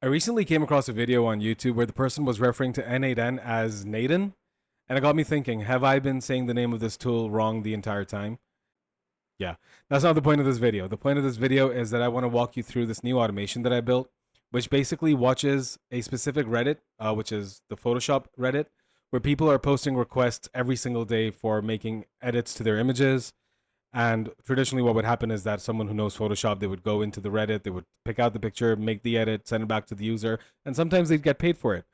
I recently came across a video on YouTube where the person was referring to N8N as Naden, and it got me thinking, have I been saying the name of this tool wrong the entire time? Yeah, that's not the point of this video. The point of this video is that I want to walk you through this new automation that I built, which basically watches a specific Reddit, which is the Photoshop Reddit, where people are posting requests every single day for making edits to their images. And traditionally, what would happen is that someone who knows Photoshop, they would go into the Reddit, they would pick out the picture, make the edit, send it back to the user, and sometimes they'd get paid for it.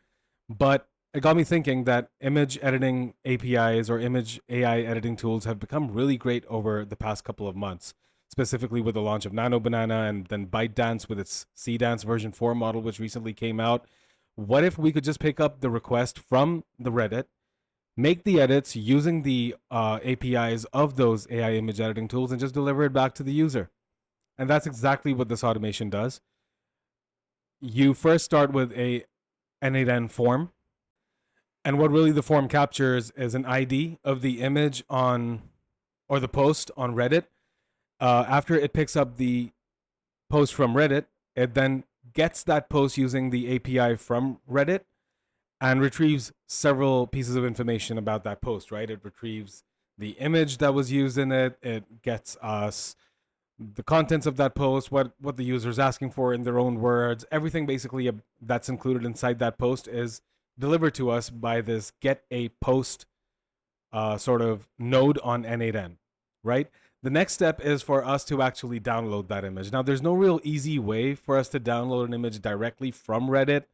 But it got me thinking that image editing APIs or image AI editing tools have become really great over the past couple of months, specifically with the launch of NanoBanana and then ByteDance with its Seedance version 4 model, which recently came out. What if we could just pick up the request from the Reddit, make the edits using the APIs of those AI image editing tools, and just deliver it back to the user? And that's exactly what this automation does. You first start with a N8N form. And what really the form captures is an ID of the image on, or the post on Reddit. After it picks up the post from Reddit, it then gets that post using the API from Reddit and retrieves several pieces of information about that post, right? It retrieves the image that was used in it. It gets us the contents of that post, what the user is asking for in their own words. Everything basically that's included inside that post is delivered to us by this get a post sort of node on N8N, right? The next step is for us to actually download that image. Now, there's no real easy way for us to download an image directly from Reddit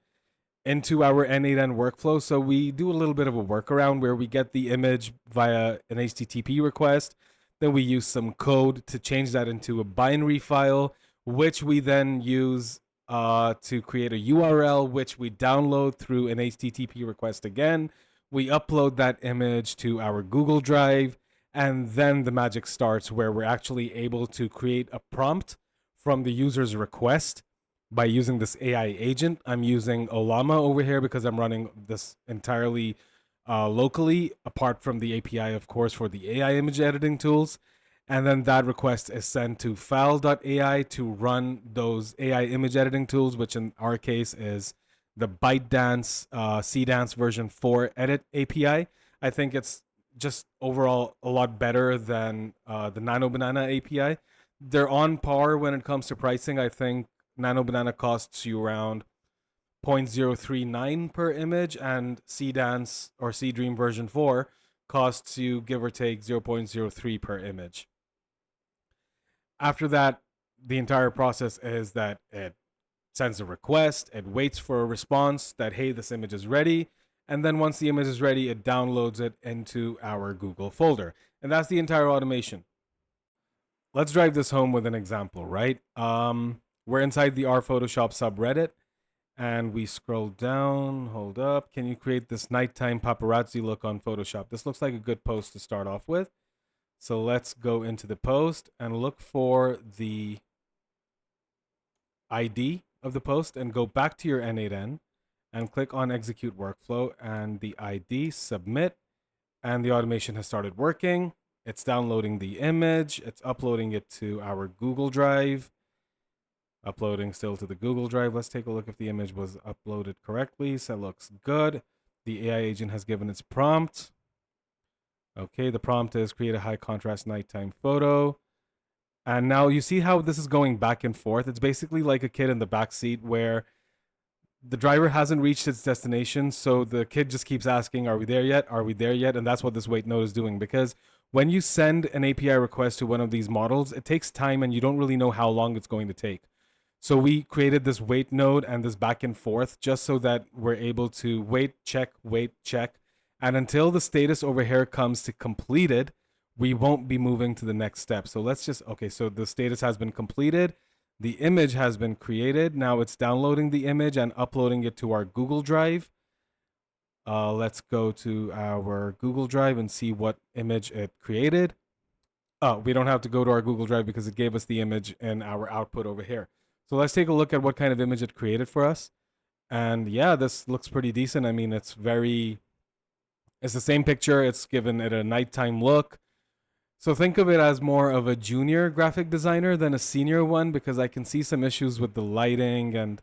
into our N8N workflow. So we do a little bit of a workaround where we get the image via an HTTP request. Then we use some code to change that into a binary file, which we then use to create a URL, which we download through an HTTP request again. We upload that image to our Google Drive, and then the magic starts where we're actually able to create a prompt from the user's request by using this AI agent. I'm using Olama over here because I'm running this entirely locally, apart from the API, of course, for the AI image editing tools. And then that request is sent to file.ai to run those AI image editing tools, which in our case is the ByteDance Seedance version 4 edit API. I think it's just overall a lot better than the NanoBanana API. They're on par when it comes to pricing. I think NanoBanana costs you around 0.039 per image, and Seedance or Seedream version 4 costs you give or take 0.03 per image. After that, the entire process is that it sends a request, it waits for a response that, hey, this image is ready. And then once the image is ready, it downloads it into our Google folder. And that's the entire automation. Let's drive this home with an example, right? We're inside the R Photoshop subreddit and we scroll down. Hold up. Can you create this nighttime paparazzi look on Photoshop? This looks like a good post to start off with. So let's go into the post and look for the ID of the post and go back to your N8N and click on execute workflow and the ID, submit, and the automation has started working. It's downloading the image. It's uploading it to our Google Drive. Uploading still to the Google Drive. Let's take a look if the image was uploaded correctly. So it looks good. The AI agent has given its prompt. Okay, the prompt is create a high contrast nighttime photo. And now you see how this is going back and forth. It's basically like a kid in the back seat where the driver hasn't reached its destination. So the kid just keeps asking, are we there yet? Are we there yet? And that's what this wait node is doing, because when you send an API request to one of these models, it takes time and you don't really know how long it's going to take. So we created this wait node and this back and forth just so that we're able to wait, check. And until the status over here comes to completed, we won't be moving to the next step. So let's just, okay, so the status has been completed. The image has been created. Now it's downloading the image and uploading it to our Google Drive. Let's go to our Google Drive and see what image it created. Oh, we don't have to go to our Google Drive because it gave us the image in our output over here. So let's take a look at what kind of image it created for us. And yeah, this looks pretty decent. I mean, it's the same picture. It's given it a nighttime look. So think of it as more of a junior graphic designer than a senior one, because I can see some issues with the lighting and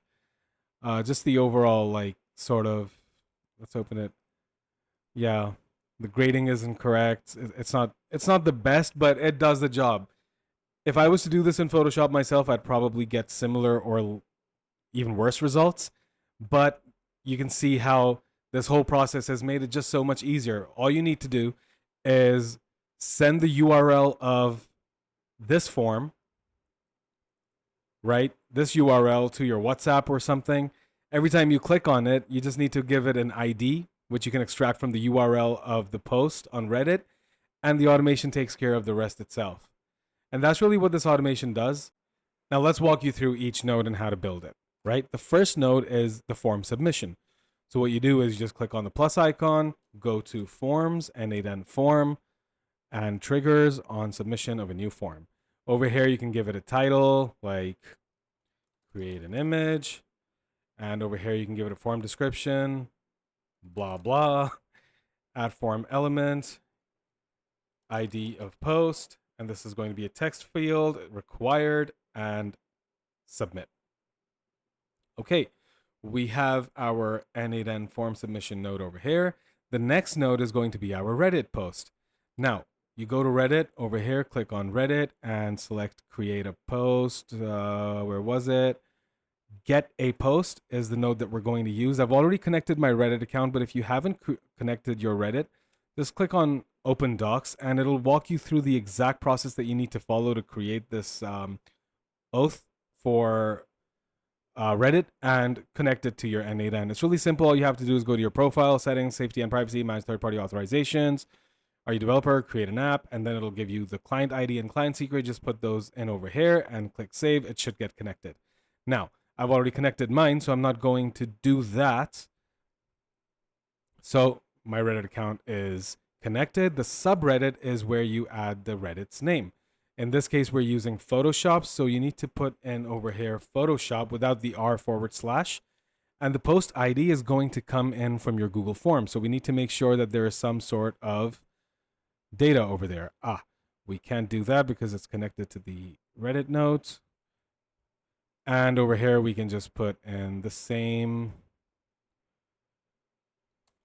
Just the overall, like, sort of, let's open it. Yeah, the grading isn't correct. It's not the best, but it does the job. If I was to do this in Photoshop myself, I'd probably get similar or even worse results. But you can see how this whole process has made it just so much easier. All you need to do is send the URL of this form, right? This URL to your WhatsApp or something. Every time you click on it, you just need to give it an ID, which you can extract from the URL of the post on Reddit, and the automation takes care of the rest itself. And that's really what this automation does. Now let's walk you through each node and how to build it, right? The first node is the form submission. So what you do is you just click on the plus icon, go to forms, N8N form, and triggers on submission of a new form. Over here, you can give it a title, like create an image. And over here, you can give it a form description, blah, blah, add form element, ID of post, and this is going to be a text field, required, and submit. Okay, we have our N8N form submission node over here. The next node is going to be our Reddit post. Now, you go to Reddit over here, click on Reddit, and select create a post. Where was it? Get a post is the node that we're going to use. I've already connected my Reddit account, but if you haven't connected your Reddit, just click on Open Docs, and it'll walk you through the exact process that you need to follow to create this oath for Reddit and connect it to your N8N. It's really simple. All you have to do is go to your profile, settings, safety and privacy, manage third-party authorizations. Are you a developer? Create an app, and then it'll give you the client ID and client secret. Just put those in over here and click save. It should get connected. Now, I've already connected mine, so I'm not going to do that. So my Reddit account is connected. The subreddit is where you add the Reddit's name. In this case, we're using Photoshop, so you need to put in over here Photoshop without the R//. And the post ID is going to come in from your Google form. So we need to make sure that there is some sort of data over there. We can't do that because it's connected to the Reddit nodes. And over here, we can just put in the same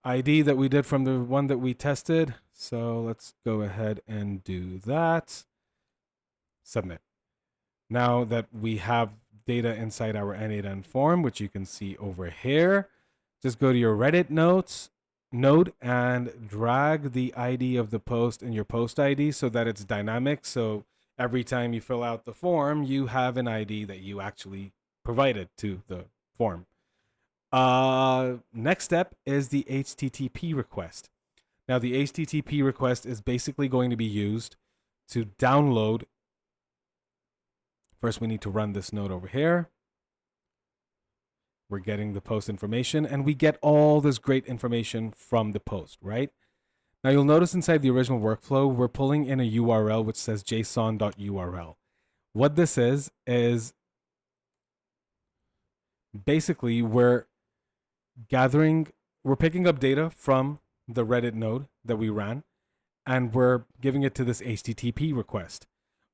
ID that we did from the one that we tested. So let's go ahead and do that. Submit. Now that we have data inside our N8N form, which you can see over here, just go to your Reddit node and drag the ID of the post in your post ID so that it's dynamic. So every time you fill out the form, you have an ID that you actually provided to the form. Next step is the HTTP request. Now, the HTTP request is basically going to be used to download. First, we need to run this node over here. We're getting the post information, and we get all this great information from the post, right? Now, you'll notice inside the original workflow, we're pulling in a URL which says json.url. What this is basically we're picking up data from the Reddit node that we ran, and we're giving it to this HTTP request.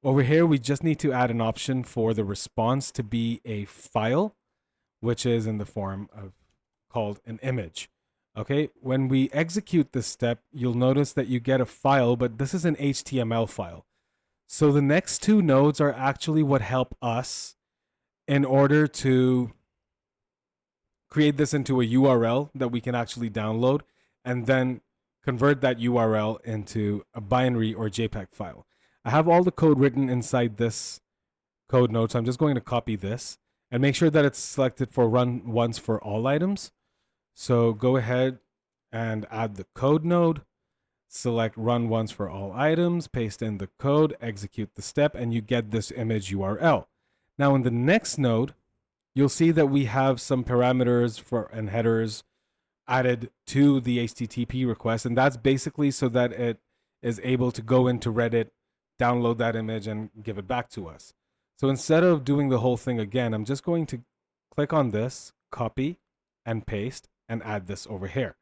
Over here, we just need to add an option for the response to be a file, which is in the form of called an image. Okay, when we execute this step, you'll notice that you get a file, but this is an HTML file. So the next two nodes are actually what help us in order to create this into a URL that we can actually download and then convert that URL into a binary or JPEG file. I have all the code written inside this code node, so I'm just going to copy this and make sure that it's selected for run once for all items. So go ahead and add the code node, select run once for all items, paste in the code, execute the step, and you get this image URL. Now in the next node, you'll see that we have some parameters and headers added to the HTTP request, and that's basically so that it is able to go into Reddit, download that image, and give it back to us. So instead of doing the whole thing again, I'm just going to click on this, copy, and paste, and add this over here.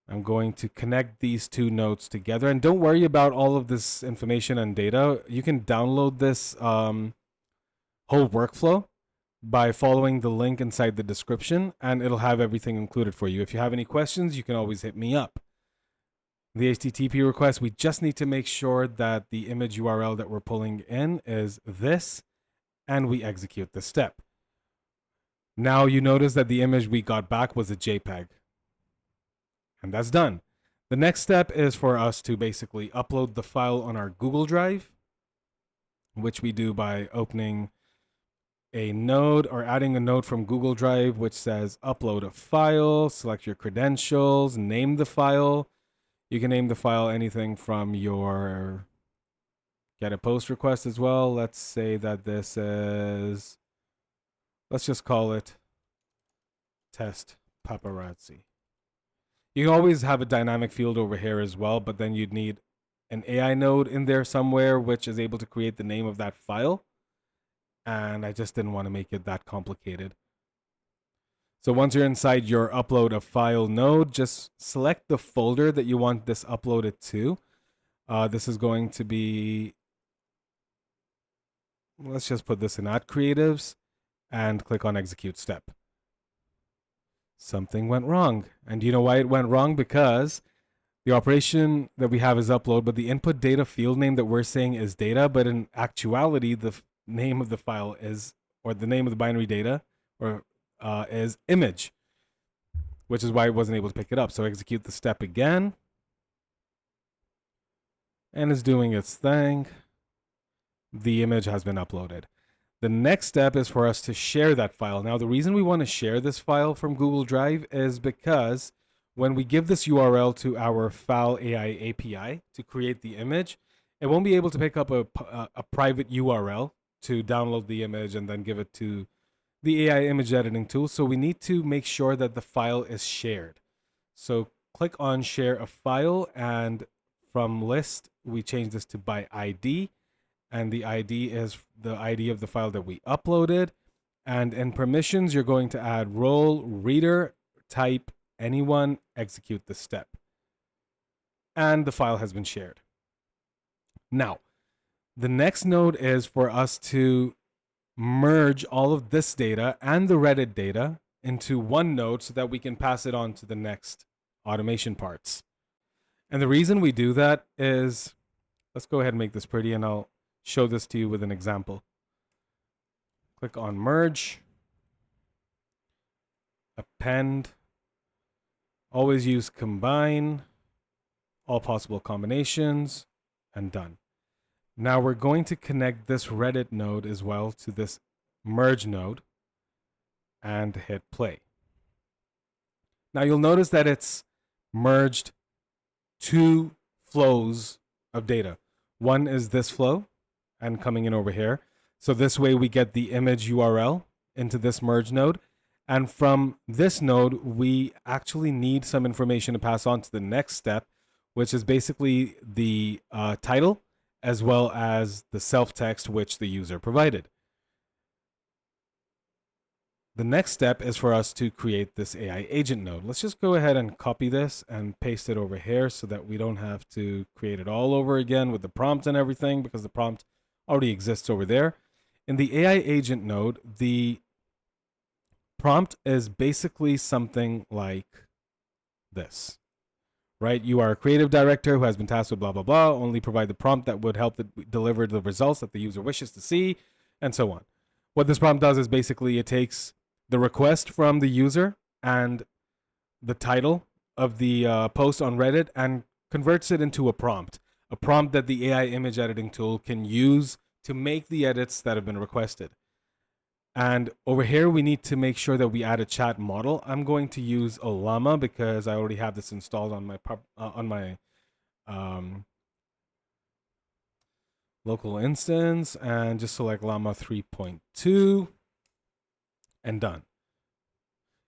I'm going to connect these two nodes together, and don't worry about all of this information and data. You can download this whole workflow by following the link inside the description, and it'll have everything included for you. If you have any questions, you can always hit me up. The HTTP request, we just need to make sure that the image URL that we're pulling in is this, and we execute the step. Now you notice that the image we got back was a JPEG. And that's done. The next step is for us to basically upload the file on our Google Drive, which we do by opening a node or adding a node from Google Drive, which says upload a file, select your credentials, name the file. You can name the file anything from your get a post request as well. Let's say that this is, let's just call it test paparazzi. You can always have a dynamic field over here as well, but then you'd need an AI node in there somewhere which is able to create the name of that file. And I just didn't want to make it that complicated. So once you're inside your upload a file node, just select the folder that you want this uploaded to. This is going to be, let's just put this in Add Creatives and click on Execute Step. Something went wrong. And do you know why it went wrong? Because the operation that we have is upload, but the input data field name that we're saying is data, but in actuality, the name of the file is, or the name of the binary data, or is image, which is why it wasn't able to pick it up. So execute the step again, and it's doing its thing. The image has been uploaded. The next step is for us to share that file. Now, the reason we want to share this file from Google Drive is because when we give this URL to our File AI API to create the image, it won't be able to pick up a private URL to download the image and then give it to the AI image editing tool. So we need to make sure that the file is shared. So click on Share a File, and from List, we change this to by ID. And the ID is the ID of the file that we uploaded. And in permissions, you're going to add role, reader, type, anyone, execute the step. And the file has been shared. Now, the next node is for us to merge all of this data and the Reddit data into one node so that we can pass it on to the next automation parts. And the reason we do that is, let's go ahead and make this pretty, and I'll show this to you with an example. Click on merge, append, always use combine, all possible combinations, and done. Now we're going to connect this Reddit node as well to this merge node and hit play. Now you'll notice that it's merged two flows of data. One is this flow and coming in over here. So this way we get the image URL into this merge node. And from this node, we actually need some information to pass on to the next step, which is basically the title as well as the self text which the user provided. The next step is for us to create this AI agent node. Let's just go ahead and copy this and paste it over here so that we don't have to create it all over again with the prompt and everything, because the prompt already exists over there. In the AI agent node, the prompt is basically something like this, right? You are a creative director who has been tasked with blah, blah, blah. Only provide the prompt that would help deliver the results that the user wishes to see, and so on. What this prompt does is basically it takes the request from the user and the title of the post on Reddit and converts it into a prompt that the AI image editing tool can use to make the edits that have been requested. And over here, we need to make sure that we add a chat model. I'm going to use a llama because I already have this installed on my local instance, and just select llama 3.2 and done.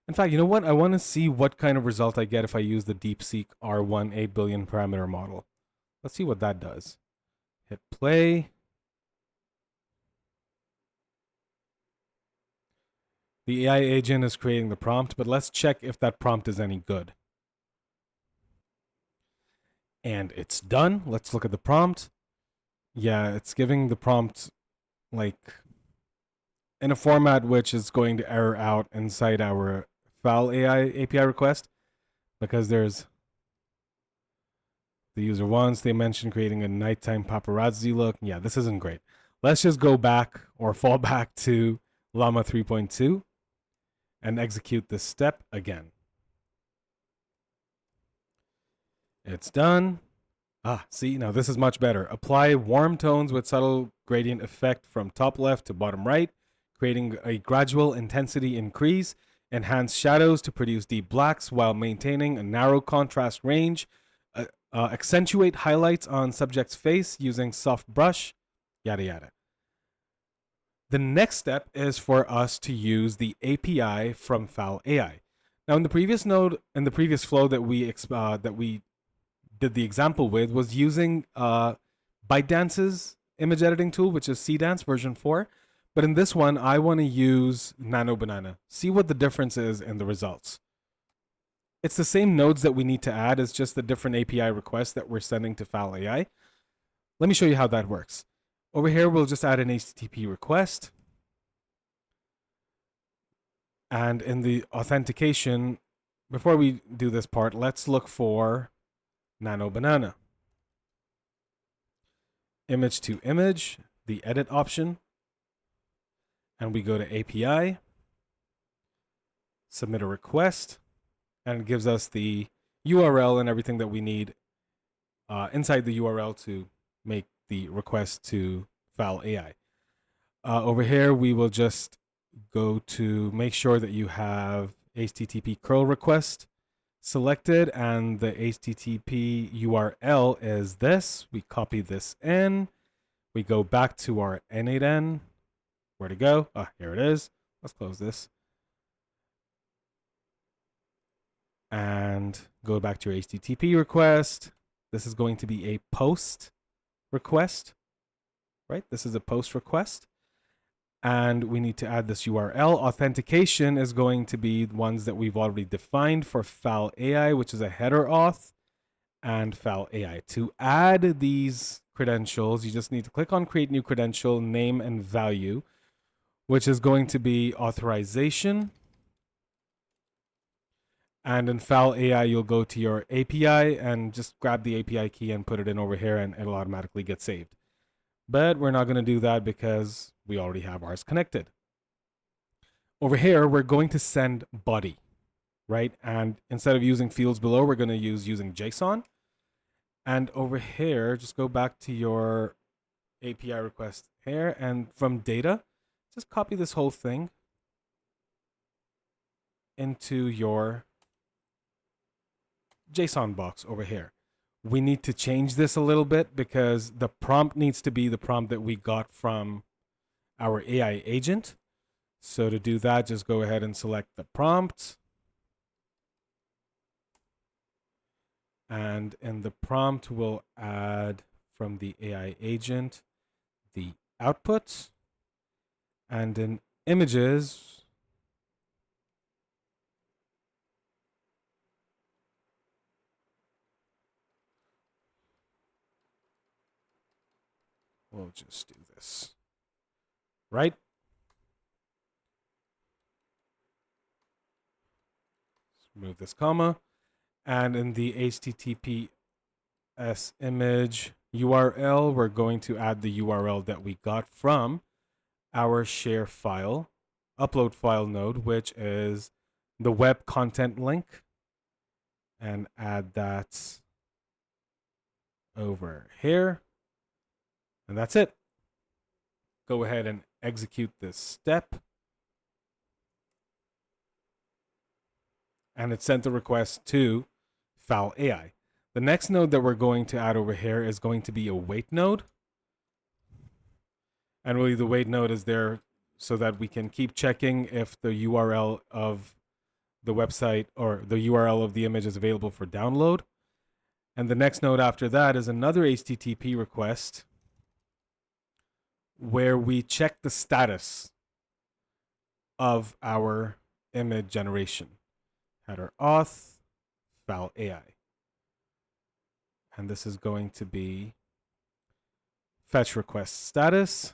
In fact, you know what? I want to see what kind of result I get if I use the DeepSeek R1 8 billion parameter model. Let's see what that does. Hit play. The AI agent is creating the prompt, but let's check if that prompt is any good. And it's done. Let's look at the prompt. Yeah, it's giving the prompt like in a format which is going to error out inside our file AI API request, because there's the user wants, they mentioned creating a nighttime paparazzi look. Yeah, this isn't great. Let's just go back or fall back to Llama 3.2 and execute this step again. It's done. See, now this is much better. Apply warm tones with subtle gradient effect from top left to bottom right, creating a gradual intensity increase. Enhance shadows to produce deep blacks while maintaining a narrow contrast range. Accentuate highlights on subject's face using soft brush, yada yada. The next step is for us to use the API from Fal AI. Now, in the previous flow that we did the example with, was using ByteDance's image editing tool, which is Cdance version 4. But in this one, I want to use NanoBanana. See what the difference is in the results. It's the same nodes that we need to add. It's just the different API requests that we're sending to Fal AI. Let me show you how that works. Over here, we'll just add an HTTP request. And in the authentication, before we do this part, let's look for NanoBanana. Image to image, the edit option. And we go to API, submit a request, and it gives us the URL and everything that we need inside the URL to make the request to Fal AI. Over here, we will just go to make sure that you have HTTP curl request selected, and the HTTP URL is this. We copy this in. We go back to our N8N. Where to go? Here it is. Let's close this. And go back to your HTTP request. This is going to be a post request, right? This is a post request. And we need to add this URL. Authentication is going to be ones that we've already defined for Fal AI, which is a header auth, and Fal AI. To add these credentials, you just need to click on create new credential, name and value, which is going to be authorization. And in Fal AI, you'll go to your API and just grab the API key and put it in over here, and it'll automatically get saved. But we're not going to do that because we already have ours connected. Over here, we're going to send body, right? And instead of using fields below, we're going to using JSON. And over here, just go back to your API request here, and from data, just copy this whole thing into your JSON box over here. We need to change this a little bit because the prompt needs to be the prompt that we got from our AI agent. So to do that, just go ahead and select the prompt. And in the prompt, we'll add from the AI agent the output. And in images, we'll just do this, right? Remove this comma. And in the HTTPS image URL, we're going to add the URL that we got from our share file, upload file node, which is the web content link, and add that over here. And that's it. Go ahead and execute this step. And it sent the request to Fal AI. The next node that we're going to add over here is going to be a wait node. And really the wait node is there so that we can keep checking if the URL of the website or the URL of the image is available for download. And the next node after that is another HTTP request where we check the status of our image generation. Header auth, Fal AI. And this is going to be fetch request status.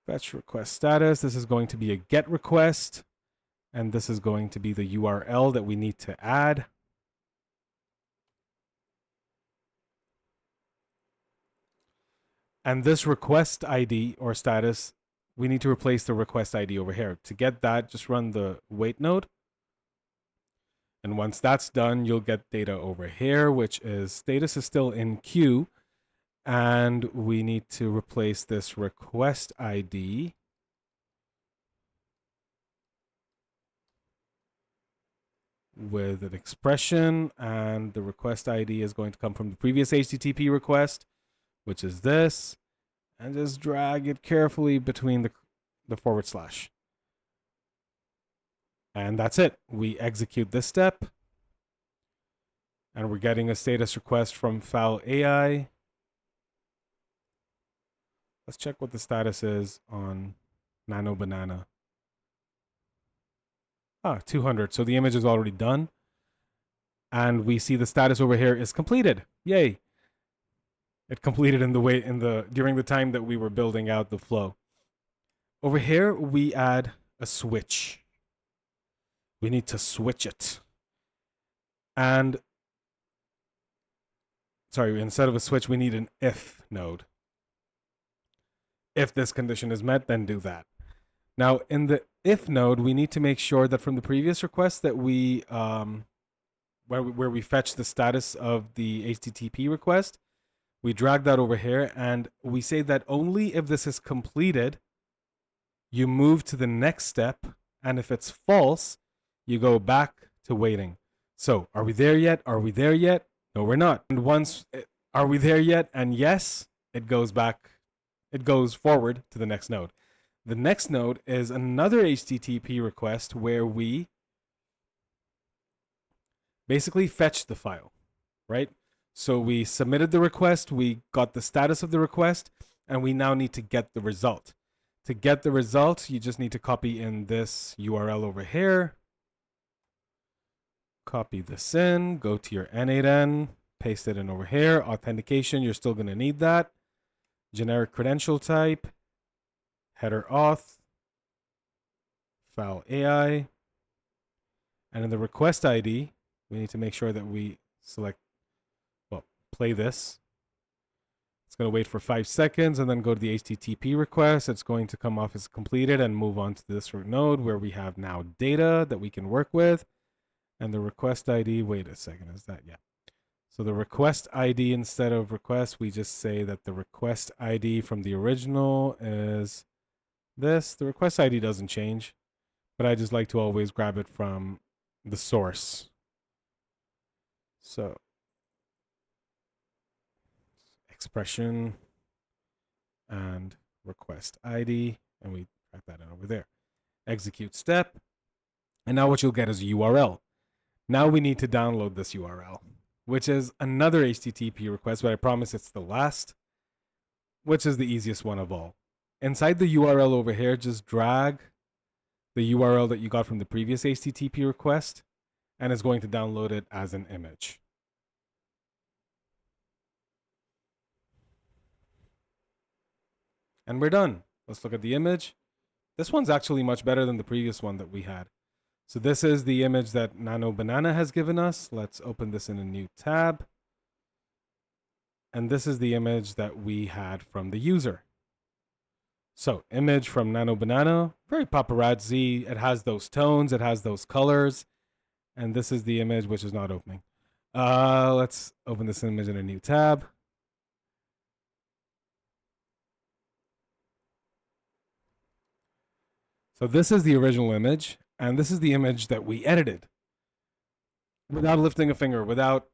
Fetch request status. This is going to be a get request. And this is going to be the URL that we need to add. And this request ID or status, we need to replace the request ID over here. To get that, just run the wait node. And once that's done, you'll get data over here, which is status is still in queue. And we need to replace this request ID with an expression. And the request ID is going to come from the previous HTTP request, which is this. And just drag it carefully between the forward slash. And that's it. We execute this step. And we're getting a status request from Foul AI. Let's check what the status is on NanoBanana. 200. So the image is already done. And we see the status over here is completed. Yay. It completed during the time that we were building out the flow. Over here, we add a switch. We need to switch it. And instead of a switch, we need an if node. If this condition is met, then do that. Now, in the if node, we need to make sure that from the previous request that we, where we fetch the status of the HTTP request, we drag that over here, and we say that only if this is completed, you move to the next step, and if it's false, you go back to waiting. So, are we there yet? Are we there yet? No, we're not. And once, are we there yet? And yes, it goes forward to the next node. The next node is another HTTP request where we basically fetch the file, right? So we submitted the request, we got the status of the request, and we now need to get the result. To get the result, you just need to copy in this URL over here. Copy this in, go to your N8N, paste it in over here. Authentication, you're still going to need that. Generic credential type, header auth, Foul AI. And in the request ID, we need to make sure that we select, play this. It's going to wait for 5 seconds and then go to the HTTP request. It's going to come off as completed and move on to this node where we have now data that we can work with. And the request ID, wait a second, is that? Yeah. So the request ID, instead of request, we just say that the request ID from the original is this. The request ID doesn't change, but I just like to always grab it from the source. So expression and request ID, and we track that in over there. Execute step, and now what you'll get is a URL. Now we need to download this URL, which is another HTTP request, but I promise it's the last, which is the easiest one of all. Inside the URL over here, just drag the URL that you got from the previous HTTP request, and it's going to download it as an image. And we're done. Let's look at the image. This one's actually much better than the previous one that we had. So this is the image that NanoBanana has given us. Let's open this in a new tab. And this is the image that we had from the user. So image from NanoBanana, very paparazzi. It has those tones, it has those colors. And this is the image which is not opening. Let's open this image in a new tab. So this is the original image, and this is the image that we edited without lifting a finger, without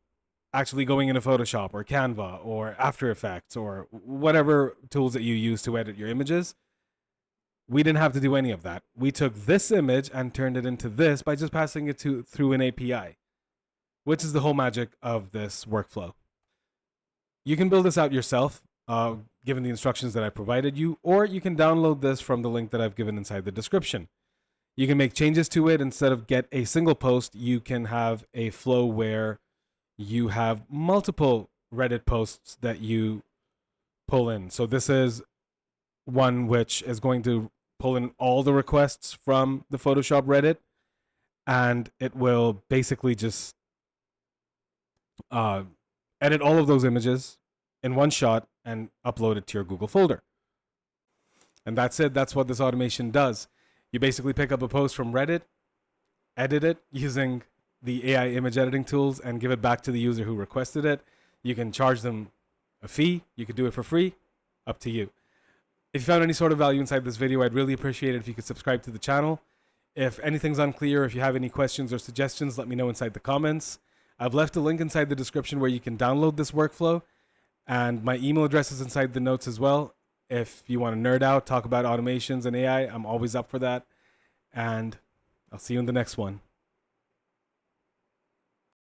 actually going into Photoshop or Canva or After Effects or whatever tools that you use to edit your images. We didn't have to do any of that. We took this image and turned it into this by just passing it through an API, which is the whole magic of this workflow. You can build this out yourself, given the instructions that I provided you, or you can download this from the link that I've given inside the description. You can make changes to it. Instead of get a single post, you can have a flow where you have multiple Reddit posts that you pull in. So this is one which is going to pull in all the requests from the Photoshop Reddit, and it will basically just uh, edit all of those images in one shot and upload it to your Google folder. And that's it. That's what this automation does. You basically pick up a post from Reddit, edit it using the AI image editing tools, and give it back to the user who requested it. You can charge them a fee. You could do it for free. Up to you. If you found any sort of value inside this video, I'd really appreciate it if you could subscribe to the channel. If anything's unclear, if you have any questions or suggestions, let me know inside the comments. I've left a link inside the description where you can download this workflow, and my email address is inside the notes as well. If you want to nerd out, talk about automations and AI, I'm always up for that. And I'll see you in the next one.